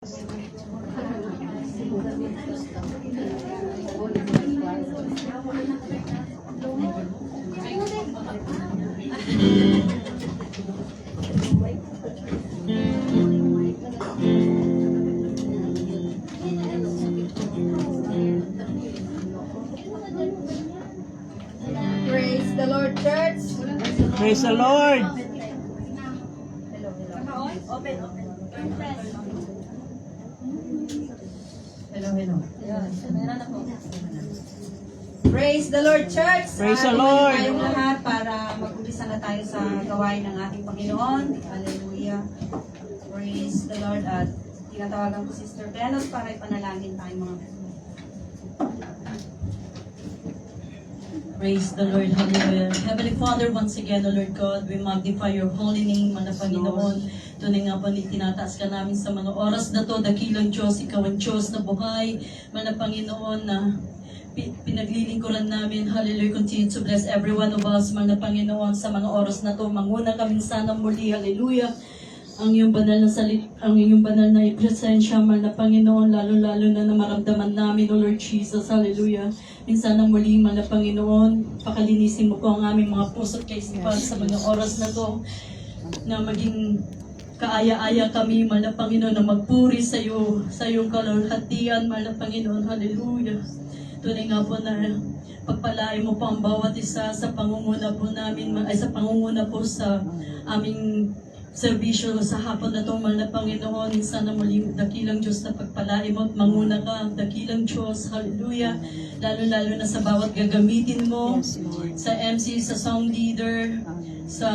Praise the Lord, church. Praise the Lord. Open. Hello. Praise the Lord, church. Praise the Lord. Tayong lahat para mag-umpisa na tayo sa gawain ng ating Panginoon. Hallelujah. Praise the Lord. At tinatawagan ko Sister Belos para ipanalangin tayo mga Praise the Lord. Hallelujah. Heavenly Father, once again, O Lord God, we magnify your holy name, mga Panginoon. Tunay nga po, tinataas ka namin sa mga oras na to, dakilang Diyos, ikaw ang Diyos na buhay, mga Panginoon, na pinaglilingkuran namin. Hallelujah. Continue to bless every one of us, mga Panginoon, sa mga oras na to. Manguna kami sana muli. Hallelujah. Ang iyong banal na presensya, mga Panginoon, lalo-lalo na maramdaman namin, O Lord Jesus. Hallelujah. Minsan ang muli, mga Panginoon, pakalinisin mo po ang aming mga puso at kaisipan sa mga oras na to, na maging kaaya-aya kami, mga Panginoon, na magpuri sa iyong kalulhatian, mga Panginoon. Hallelujah. Tunay nga po na pagpalain mo po ang bawat isa sa pangunguna po namin, sa pangunguna po sa aming serbisyo sa hapon na ito, mga Panginoon. Sana muli, dakilang Diyos na pagpalain mo at manguna ka, dakilang Diyos. Hallelujah. Lalo-lalo na sa bawat gagamitin mo, sa MC, sa song leader, sa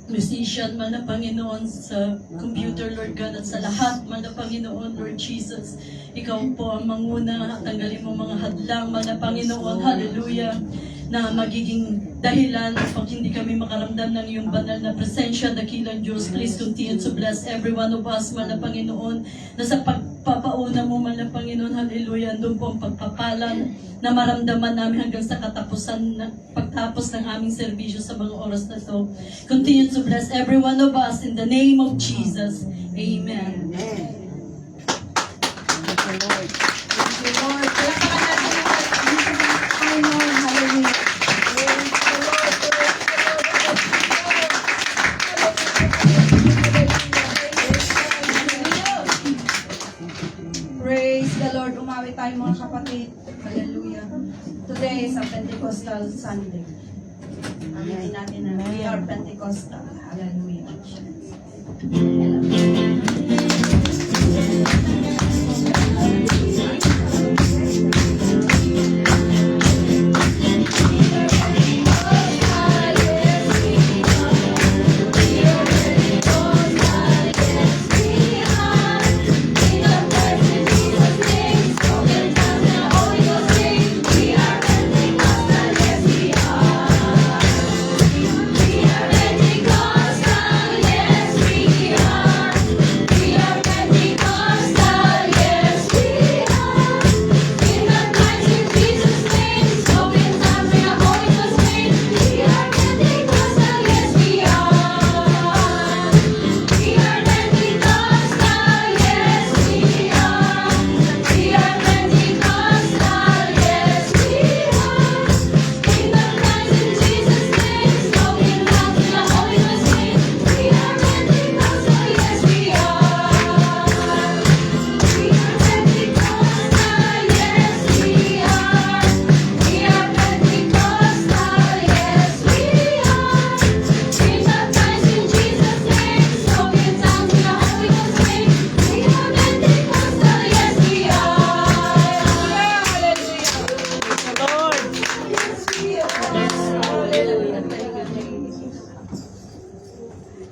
musician, mga Panginoon, sa computer, Lord God, at sa lahat, mga Panginoon, Lord Jesus. Ikaw po ang manguna, tanggalin mo mga hadlang, mga Panginoon, hallelujah, na magiging dahilan pag hindi kami makaramdam ng iyong banal na presensya, dakilang Diyos. Please continue to bless every one of us, mga Panginoon, na sa pagpapauna mo, mga Panginoon, hallelujah, doon po ang pagpapalan na maramdaman namin hanggang sa pagtapos ng aming serbisyo sa mga oras na ito. Continue to bless every one of us in the name of Jesus. Amen. Thank you, Lord. Palakpakan natin ang Panginoon. Hallelujah. Praise the Lord. Umawi tayo mga kapatid. Hallelujah. Today is a Pentecostal Sunday. Amin natin na we are Pentecostal. Hallelujah.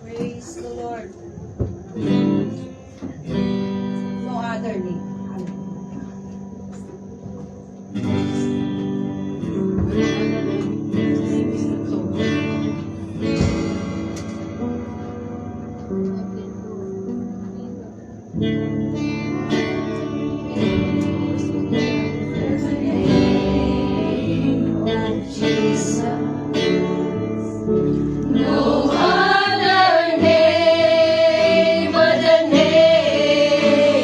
Praise the Lord. No other name. No other name but the name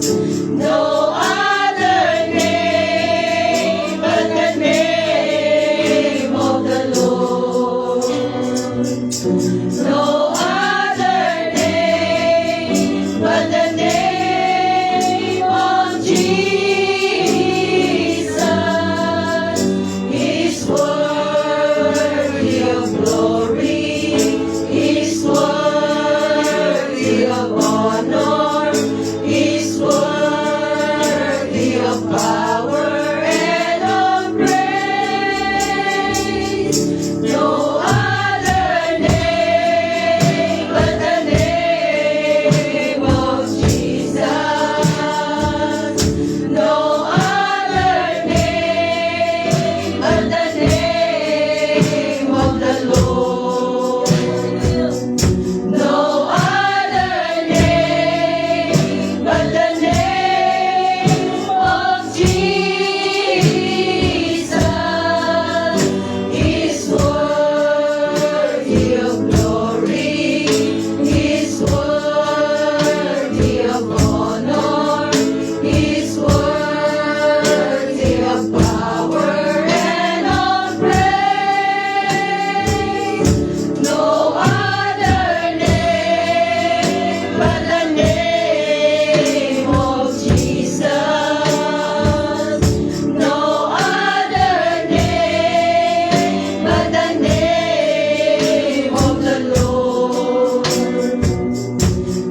No other name but the name of the Lord. No other name but the name of Jesus. He's worthy of glory. He's worthy of honor. He's worthy of power and of praise. No other name but the name of Jesus. No other name but the name of the Lord. No other name but the name of Jesus. He's worthy of glory. He's worthy of honor. He's worthy of power and of praise. No other name but the name of Jesus. No other name but the name of the Lord.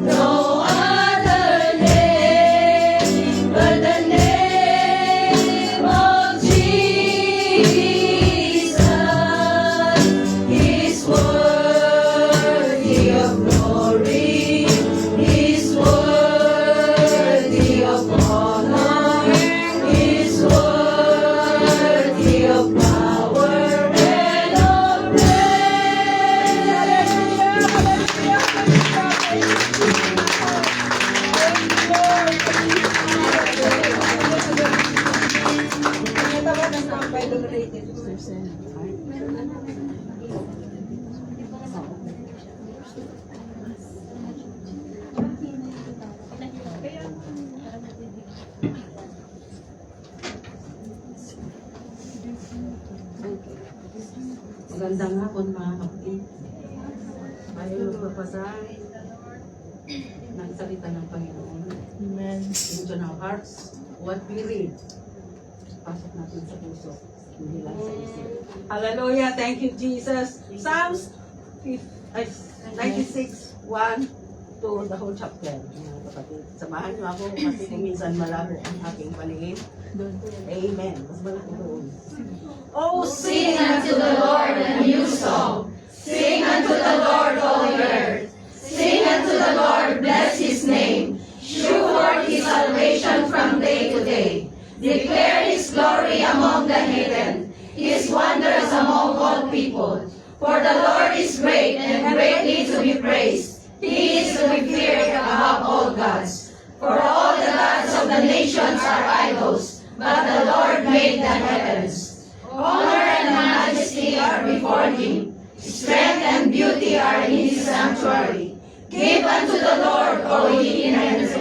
No other name but the name of Jesus. He's worthy of glory. He's worthy of honor. He's worthy of power and of Magandang hapon mga kapatid. Tayo magpapasa ng salita ng Panginoon. Amen. Into our hearts, what we read. Pasok natin sa puso, hindi lang sa isip. Hallelujah! Thank you, Jesus. Psalms 96, 1 to the whole chapter. Mga kapatid, samahan niyo ako kasi kung minsan malabo ang aking paningin. Amen. Mas malaki doon. Oh, Sing unto the Lord a new song. Sing unto the Lord, all the earth. Sing unto the Lord, bless his name. Shew forth his salvation from day to day. Declare his glory among the heathen, his wonders among all people. For the Lord is great and greatly to be praised. He is to be feared above all gods. For all the gods of the nations are idols, but the Lord made the heavens. Honor and majesty are before him. Strength and beauty are in his sanctuary. Give unto the Lord, O ye enemies.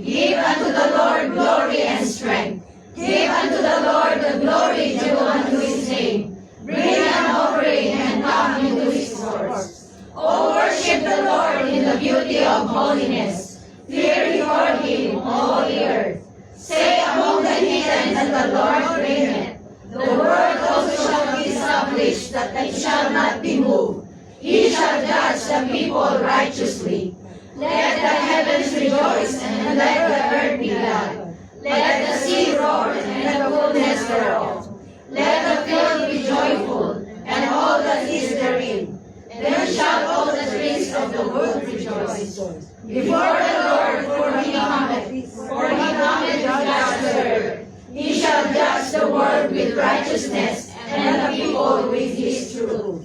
Give unto the Lord glory and strength. Give unto the Lord the glory due unto his name. Bring an offering and come into his courts. O worship the Lord in the beauty of holiness. Fear before him, all the earth. Say among the heathen that the Lord reigneth. The word also shall be established, that it shall not be moved. He shall judge the people righteously. Let the heavens rejoice, and let the earth be glad. Let the sea roar, and the fullness thereof. Let the field be joyful, and all that is therein. Then shall all the trees of the wood rejoice. Before the Lord, for he cometh to judge the earth. He shall judge the world with righteousness, and the people with his truth.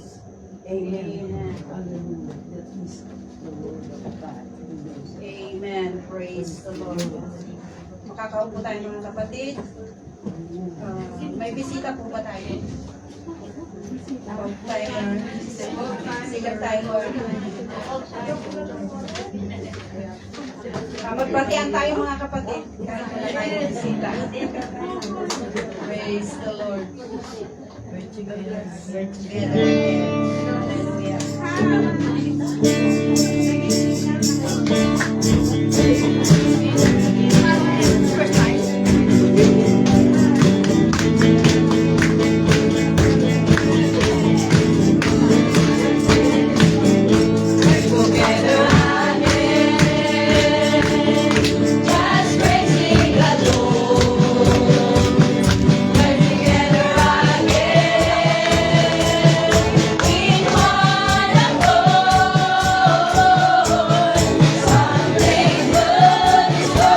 Amen. Hallelujah. That is the word of God. Amen. Praise the Lord. Makakaupo tayo mga kapatid. May bisita po ba tayo? Tyler, Sister Tyler. Magbatian tayo mga kapatid. Kahit wala tayong bisita. Praise the Lord. We're together. We're together. Hallelujah. Something good is going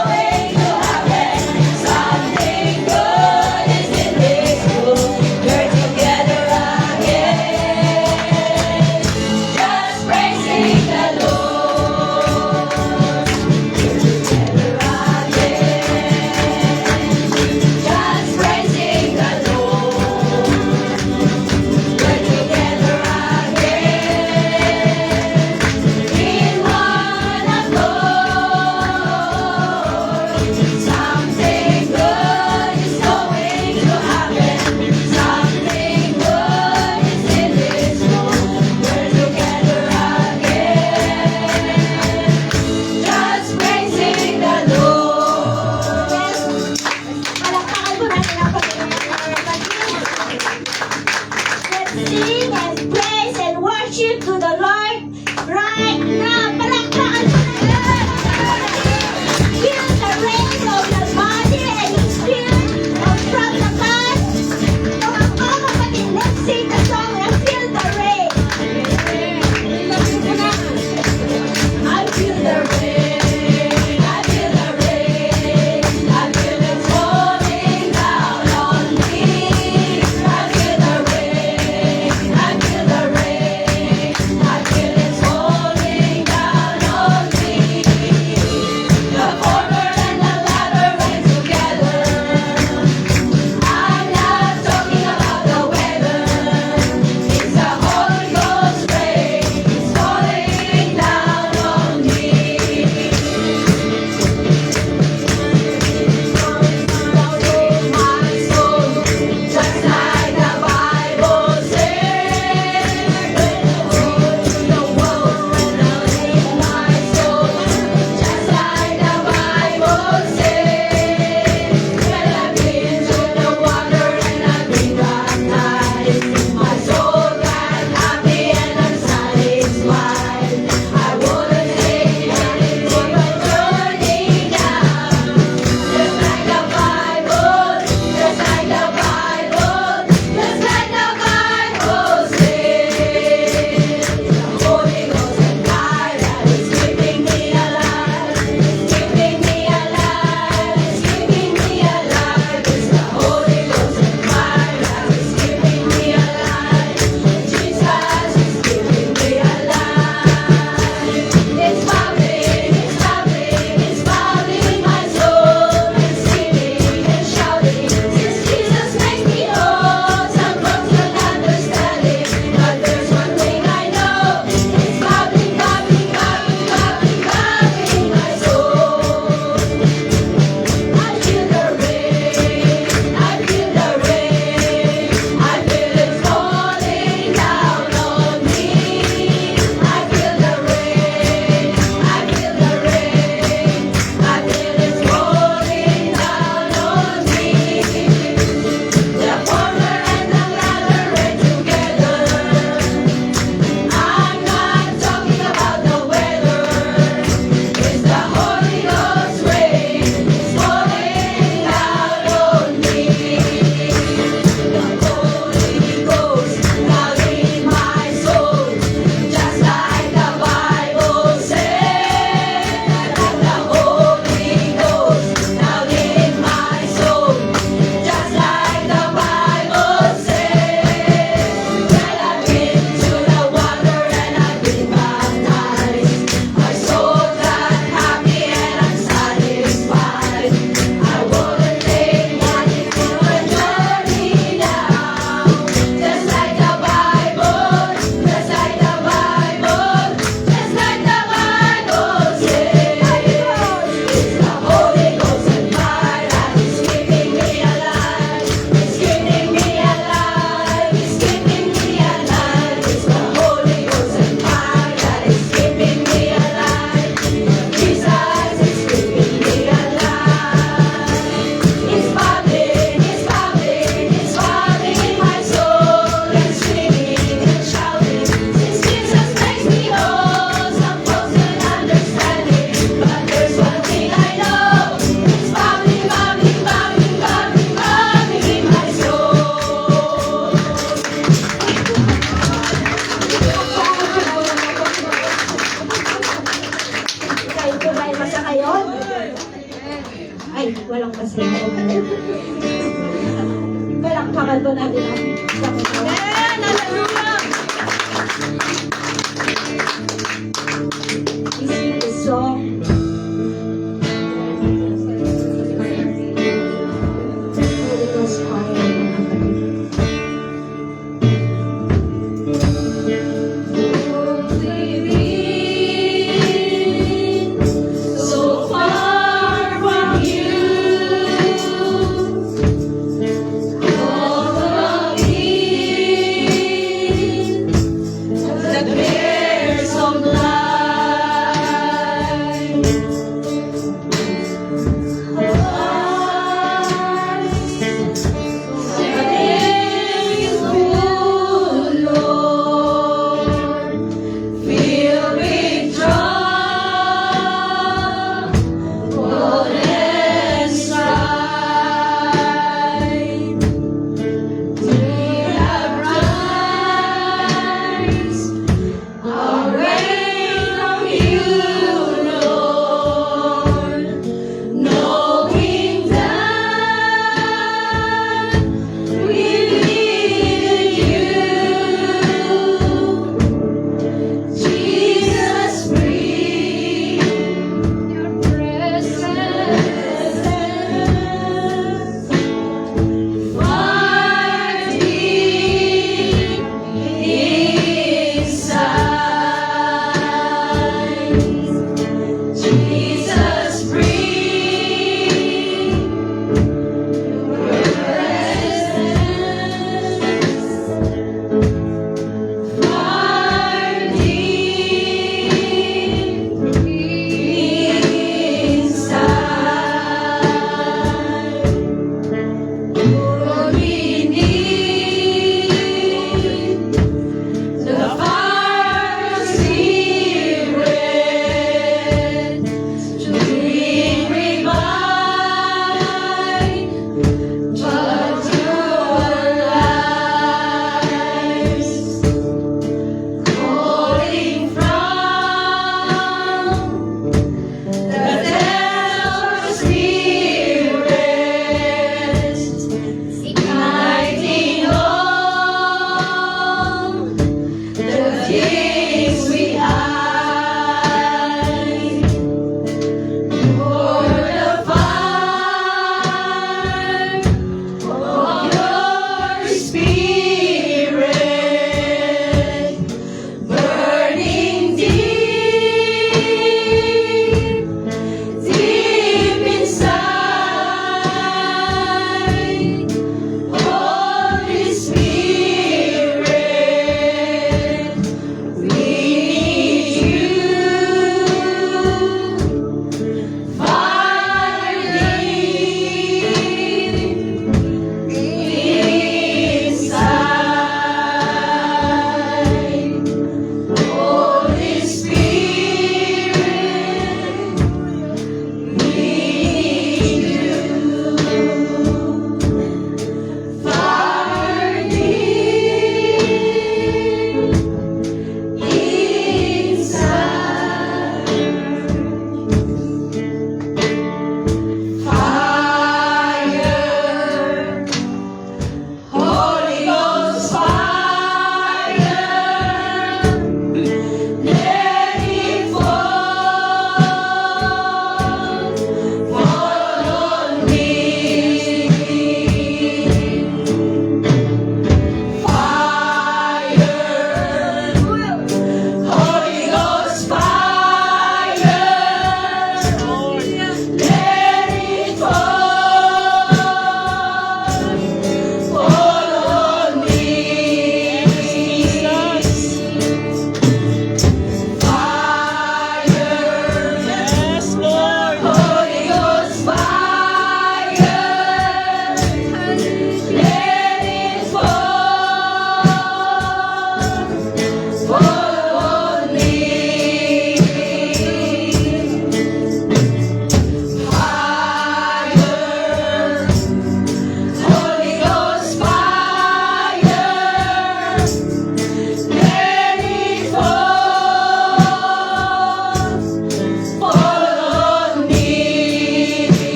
Ay, walang basayo. Palakpakan po natin ang Amen! Hallelujah! We sing the song. Holy Ghost fire, mga kapatid. So far from you, all of me, the bears of life.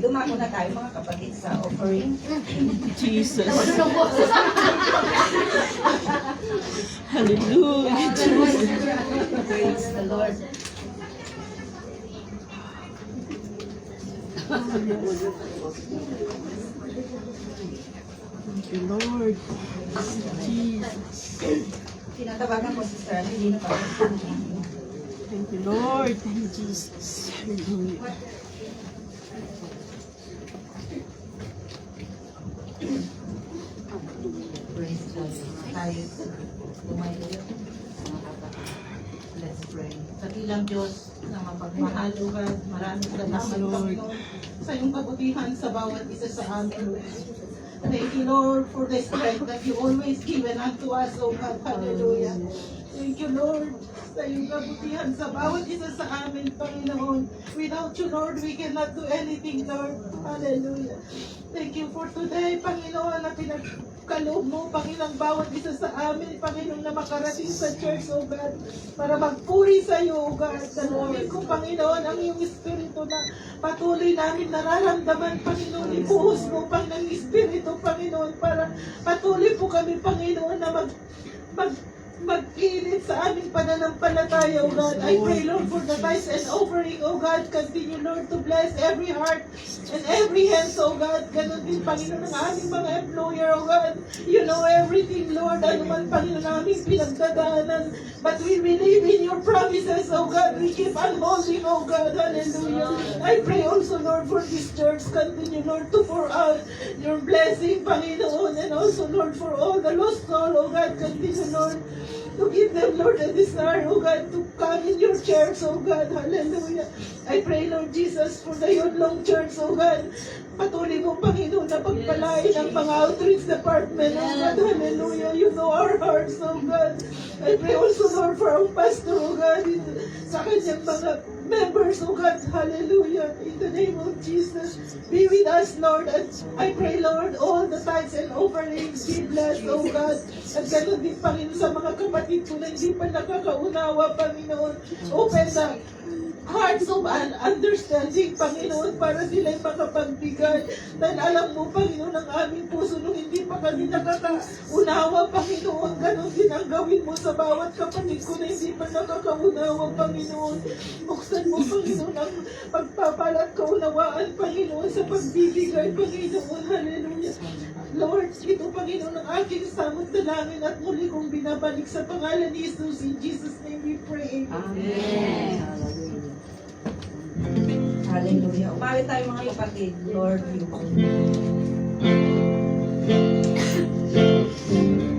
Dumako na tayo mga kapatid sa offering. Jesus. Hallelujah. Praise the Lord. Thank you, Lord. Jesus. Tinatawagan ko si Sir, hindi na pa. Thank you, Lord. Thank you, Jesus. Hallelujah. Praise God. Tayo lumayo. Mga kapatid. Let's pray. Sa ilang Diyos na mapagmahal, O God, maraming salamat, Panginoon, sa iyong kabutihan sa bawat isa sa amin. Thank you, Lord, for the strength that you always given unto us, O God. Hallelujah. Thank you, Lord, sa iyong kabutihan sa bawat isa sa amin, Panginoon. Without you, Lord, we cannot do anything, Lord. Hallelujah. Thank you for today, Panginoon, na pinagkaloob mo, Panginoon, bawat isa sa amin, Panginoon, na makarating sa church, O God, para magpuri sa iyo, O God. Dalawin ko, Panginoon, ang iyong Espiritu na patuloy namin nararamdaman, Panginoon, ibuhos mo, Panginoon, Espiritu, Panginoon, para patuloy po kami, Panginoon, na magkilit sa aming pananampalataya, O God. I pray, Lord, for the tithes and offering, O God. Continue, Lord, to bless every heart and every hand, O God. Ganon din, Panginoon, ng aming mga employer, O God. You know everything, Lord. Ano man, Panginoon, aming pinagdadaanan. But we believe in your promises, O God. We keep on holding, O God. Hallelujah. I pray also, Lord, for this church. Continue, Lord, to pour out your blessing, Panginoon. And also, Lord, for all the lost soul, O God. Continue, Lord, to give them, Lord, a desire, oh God, to come in your church, oh God. Hallelujah. I pray, Lord Jesus, for the Yodlong Church, oh God. Patuloy mo, Panginoon, na pagpalain ang mga outreach department, oh God. Hallelujah. You know our hearts, oh God. I pray also, Lord, for our pastor, oh God, sa kanyang mga members, oh God. Hallelujah. In the name of Jesus, be with us, Lord. And I pray, Lord, all the tithes and offerings be blessed, oh God. At ganoon din, Panginoon, sa mga kapatid ko na hindi pa nakakaunawa, Panginoon. Open the hearts of understanding, Panginoon, para sila'y makapagbigay. Dahil alam mo, Panginoon, ang aming puso nung hindi pa kami nakakaunawa, Panginoon. Ganon din ang gawin mo sa bawat kapatid ko na hindi pa nakakaunawa, Panginoon. Buksan mo, Panginoon, ang pagpapalat kaunawaan, Panginoon, sa pagbibigay, Panginoon. Hallelujah. Lord, ito, Panginoon, ang aking samot dalangin at muli kong binabalik sa pangalan ni Jesus. In Jesus' name we pray. Amen. Hallelujah. Umawi tayo mga kapatid. Lord, you.